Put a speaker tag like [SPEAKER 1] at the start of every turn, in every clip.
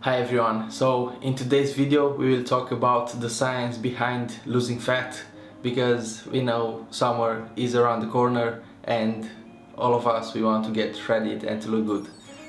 [SPEAKER 1] Hi everyone, so in today's video we will talk about the science behind losing fat, because we know summer is around the corner and all of us, we want to get shredded and to look good.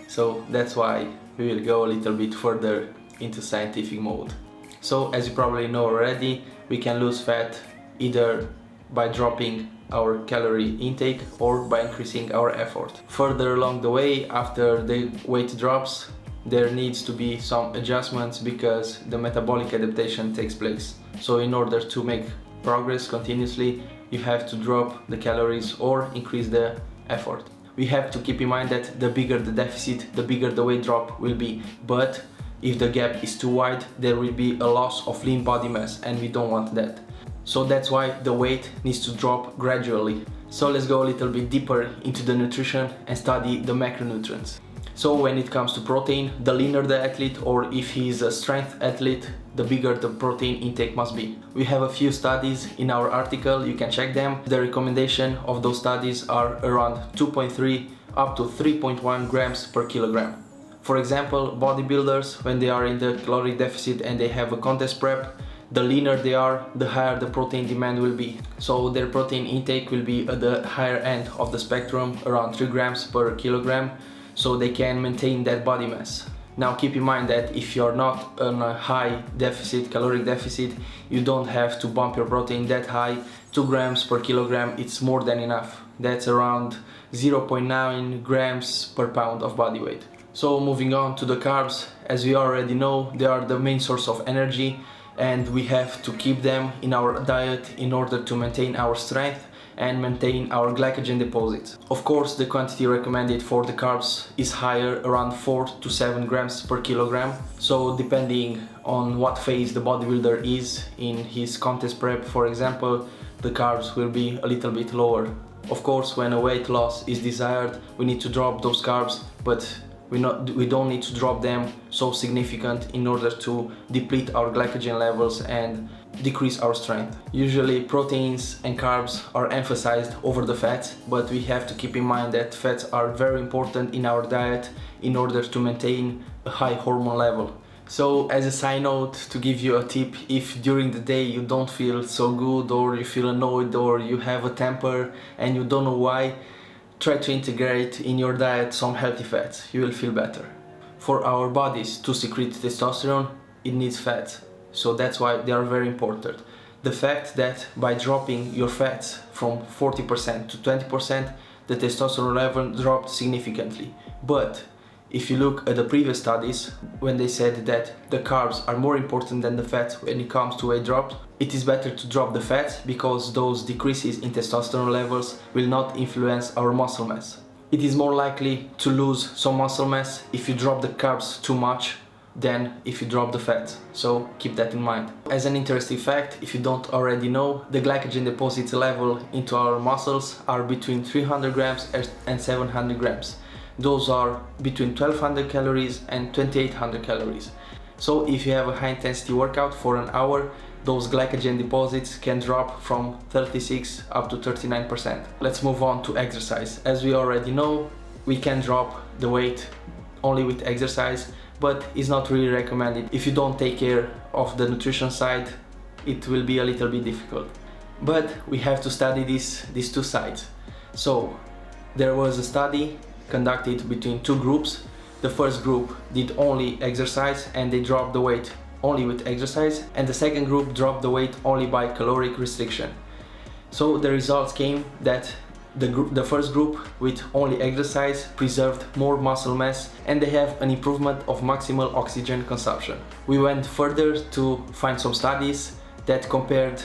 [SPEAKER 1] So that's why we will go a little bit further into scientific mode. So as you probably know already, we can lose fat either by dropping our calorie intake or by increasing our effort. Further along the way, after the weight drops, there needs to be some adjustments because the metabolic adaptation takes place. So in order to make progress continuously, you have to drop the calories or increase the effort. We have to keep in mind that the bigger the deficit, the bigger the weight drop will be. But if the gap is too wide, there will be a loss of lean body mass, and we don't want that. So that's why the weight needs to drop gradually. So let's go a little bit deeper into the nutrition and study the macronutrients. So when it comes to protein, the leaner the athlete, or if he is a strength athlete, the bigger the protein intake must be. We have a few studies in our article, you can check them. The recommendation of those studies are around 2.3 up to 3.1 grams per kilogram. For example, bodybuilders, when they are in the caloric deficit and they have a contest prep, the leaner they are, the higher the protein demand will be. So their protein intake will be at the higher end of the spectrum, around 3 grams per kilogram. So they can maintain that body mass. Now keep in mind that if you're not on a high deficit, caloric deficit, you don't have to bump your protein that high. 2 grams per kilogram, it's more than enough. That's around 0.9 grams per pound of body weight. So moving on to the carbs, as we already know, they are the main source of energy and we have to keep them in our diet in order to maintain our strength and maintain our glycogen deposits. Of course, the quantity recommended for the carbs is higher, around 4 to 7 grams per kilogram. So depending on what phase the bodybuilder is in his contest prep, for example, the carbs will be a little bit lower. Of course, when a weight loss is desired, we need to drop those carbs, but we don't need to drop them so significant in order to deplete our glycogen levels and decrease our strength. Usually proteins and carbs are emphasized over the fats, but we have to keep in mind that fats are very important in our diet in order to maintain a high hormone level. So as a side note, to give you a tip, if during the day you don't feel so good, or you feel annoyed, or you have a temper and you don't know why, try to integrate in your diet some healthy fats. You will feel better. For our bodies to secrete testosterone, it needs fats. So that's why they are very important. The fact that by dropping your fats from 40% to 20%, the testosterone level dropped significantly. But if you look at the previous studies, when they said that the carbs are more important than the fats when it comes to weight drops, it is better to drop the fats because those decreases in testosterone levels will not influence our muscle mass. It is more likely to lose some muscle mass if you drop the carbs too much than if you drop the fat. So keep that in mind. As an interesting fact, if you don't already know, the glycogen deposits level into our muscles are between 300 grams and 700 grams. Those are between 1200 calories and 2800 calories. So if you have a high intensity workout for an hour, those glycogen deposits can drop from 36 up to 39%. Let's move on to exercise. As we already know, we can drop the weight only with exercise, but it's not really recommended. If you don't take care of the nutrition side, it will be a little bit difficult. But we have to study these two sides. So there was a study conducted between two groups. The first group did only exercise and they dropped the weight only with exercise, and the second group dropped the weight only by caloric restriction. So the results came that the first group with only exercise preserved more muscle mass and they have an improvement of maximal oxygen consumption. We went further to find some studies that compared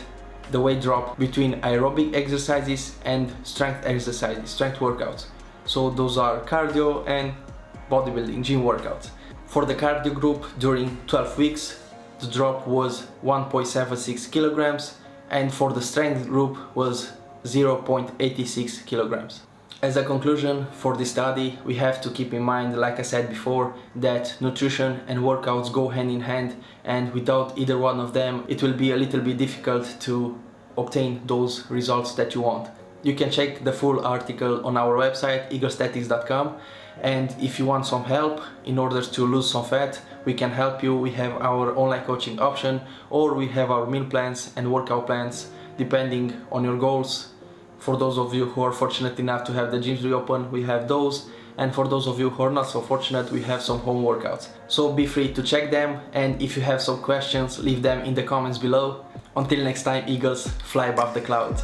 [SPEAKER 1] the weight drop between aerobic exercises and strength exercises, strength workouts. So those are cardio and bodybuilding, gym workouts. For the cardio group, during 12 weeks, the drop was 1.76 kilograms, and for the strength group was 0.86 kilograms. As a conclusion for this study, we have to keep in mind, like I said before, that nutrition and workouts go hand in hand, and without either one of them, it will be a little bit difficult to obtain those results that you want. You can check the full article on our website, eaglestatics.com, and if you want some help in order to lose some fat, we can help you. We have our online coaching option, or we have our meal plans and workout plans depending on your goals. For those of you who are fortunate enough to have the gyms reopen, we have those, and for those of you who are not so fortunate, we have some home workouts. So be free to check them, and if you have some questions, leave them in the comments below. Until next time, Eagles, fly above the clouds.